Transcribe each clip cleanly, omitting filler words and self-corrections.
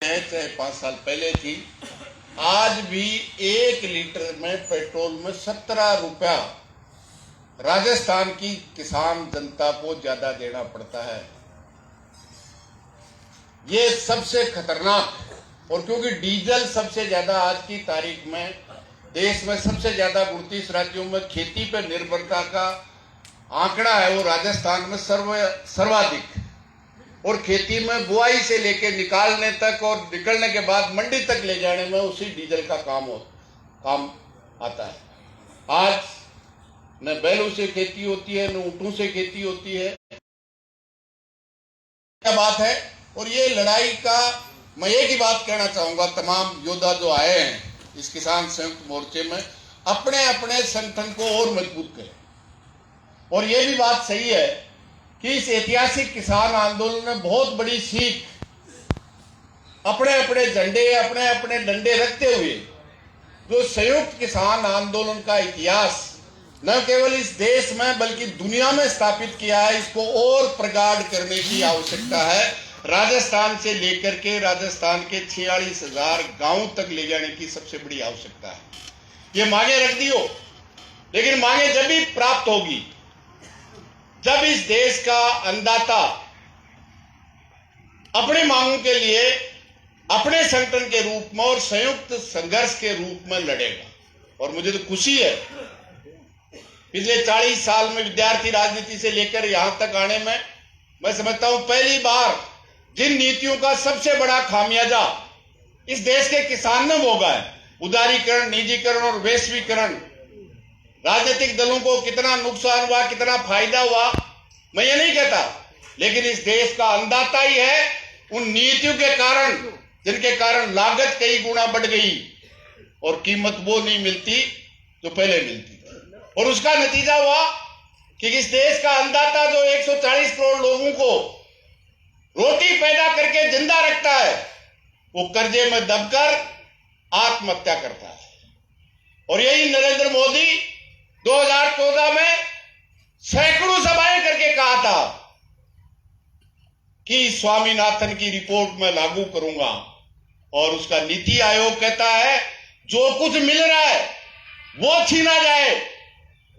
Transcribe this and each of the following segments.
है, चाहे 5 साल पहले थी, आज भी 1 लीटर में पेट्रोल में 17 रुपया राजस्थान की किसान जनता को ज्यादा देना पड़ता है। ये सबसे खतरनाक है। और क्योंकि डीजल सबसे ज्यादा आज की तारीख में देश में सबसे ज्यादा 29 राज्यों में खेती पर निर्भरता का आंकड़ा है, वो राजस्थान में सर्वाधिक। और खेती में बुआई से लेकर निकालने तक और निकलने के बाद मंडी तक ले जाने में उसी डीजल का काम आता है। आज न बैलों से खेती होती है, न ऊंटों से खेती होती है। क्या बात है। और ये लड़ाई का मैं एक ही बात कहना चाहूंगा, तमाम योद्धा जो आए हैं इस किसान संयुक्त मोर्चे में, अपने अपने संगठन को और मजबूत करें। और ये भी बात सही है कि इस ऐतिहासिक किसान आंदोलन में बहुत बड़ी सीख अपने अपने झंडे, अपने अपने डंडे रखते हुए जो संयुक्त किसान आंदोलन का इतिहास न केवल इस देश में बल्कि दुनिया में स्थापित किया है, इसको और प्रगाढ़ करने की आवश्यकता है। राजस्थान से लेकर के राजस्थान के 46,000 गांवों तक ले जाने की सबसे बड़ी आवश्यकता है। ये मांगे रख दी हो, लेकिन मांगे जब भी प्राप्त होगी जब इस देश का अन्नदाता अपनी मांगों के लिए अपने संगठन के रूप में और संयुक्त संघर्ष के रूप में लड़ेगा। और मुझे तो खुशी है, पिछले 40 साल में विद्यार्थी राजनीति से लेकर यहां तक आने में मैं समझता हूं पहली बार जिन नीतियों का सबसे बड़ा खामियाजा इस देश के किसान ने भोगा है, उदारीकरण, निजीकरण और वैश्वीकरण, राजनीतिक दलों को कितना नुकसान हुआ, कितना फायदा हुआ, मैं ये नहीं कहता, लेकिन इस देश का अन्नदाता ही है उन नीतियों के कारण जिनके कारण लागत कई गुना बढ़ गई और कीमत वो नहीं मिलती जो पहले मिलती। और उसका नतीजा हुआ कि इस देश का अन्नदाता जो 140 करोड़ लोगों को रोटी पैदा करके जिंदा रखता है, वो कर्जे में दबकर आत्महत्या करता है। और यही नरेंद्र मोदी 2014 में सैकड़ों सभाएं करके कहा था कि स्वामीनाथन की रिपोर्ट में लागू करूंगा। और उसका नीति आयोग कहता है जो कुछ मिल रहा है वो छीना जाए।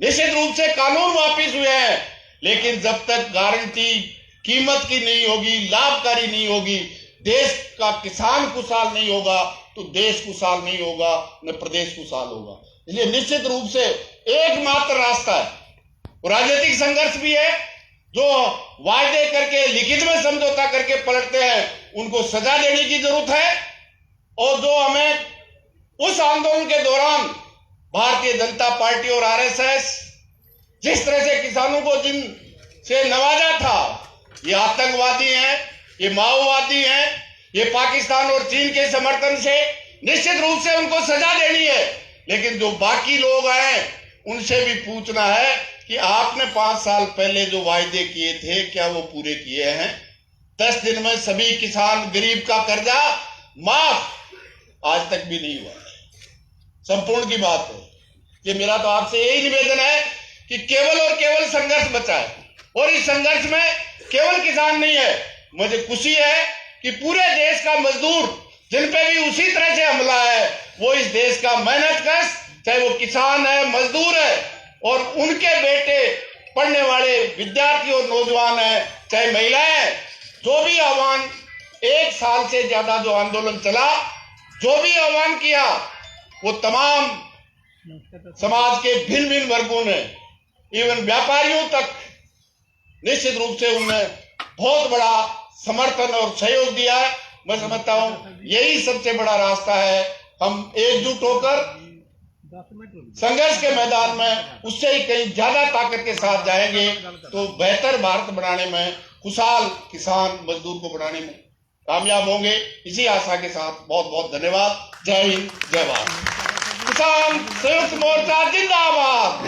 निश्चित रूप से कानून वापिस हुए हैं, लेकिन जब तक गारंटी कीमत की नहीं होगी, लाभकारी नहीं होगी, देश का किसान खुशहाल नहीं होगा तो देश खुशहाल नहीं होगा, न प्रदेश खुशहाल होगा। इसलिए निश्चित रूप से एकमात्र रास्ता है, राजनीतिक संघर्ष भी है। जो वायदे करके लिखित में समझौता करके पलटते हैं उनको सजा देने की जरूरत है। और जो हमें उस आंदोलन के दौरान भारतीय जनता पार्टी और आरएसएस जिस तरह से किसानों को जिन से नवाजा था, ये आतंकवादी हैं, ये माओवादी हैं, ये पाकिस्तान और चीन के समर्थन से निश्चित रूप से उनको सजा देनी है। लेकिन जो बाकी लोग हैं उनसे भी पूछना है कि आपने 5 साल पहले जो वायदे किए थे क्या वो पूरे किए हैं? 10 दिन में सभी किसान गरीब का कर्जा माफ आज तक भी नहीं हुआ। संपूर्ण की बात है। ये मेरा तो आपसे यही निवेदन है कि केवल और केवल संघर्ष बचा है। और इस संघर्ष में केवल किसान नहीं है, मुझे खुशी है कि पूरे देश का मजदूर जिन पे भी उसी तरह से हमला है, वो इस देश का मेहनत कश, चाहे वो किसान है, मजदूर है, और उनके बेटे पढ़ने वाले विद्यार्थी और नौजवान है, चाहे महिलाएं हैं, जो भी आह्वान 1 साल से ज्यादा जो आंदोलन चला, जो भी आह्वान किया, वो तमाम समाज के भिन्न भिन्न वर्गों ने, इवन व्यापारियों तक निश्चित रूप से उन्होंने बहुत बड़ा समर्थन और सहयोग दिया है। मैं समझता हूं यही सबसे बड़ा रास्ता है। हम एकजुट होकर संघर्ष के मैदान में उससे ही कहीं ज्यादा ताकत के साथ जाएंगे तो बेहतर भारत बनाने में, खुशहाल किसान मजदूर को बनाने में कामयाब होंगे। इसी आशा के साथ बहुत बहुत धन्यवाद। जय हिंद, जय भारत। किसान संयुक्त मोर्चा जिंदाबाद,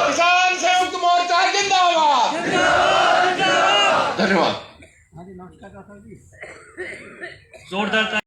किसान संयुक्त मोर्चा जिंदाबाद। धन्यवाद। जोरदार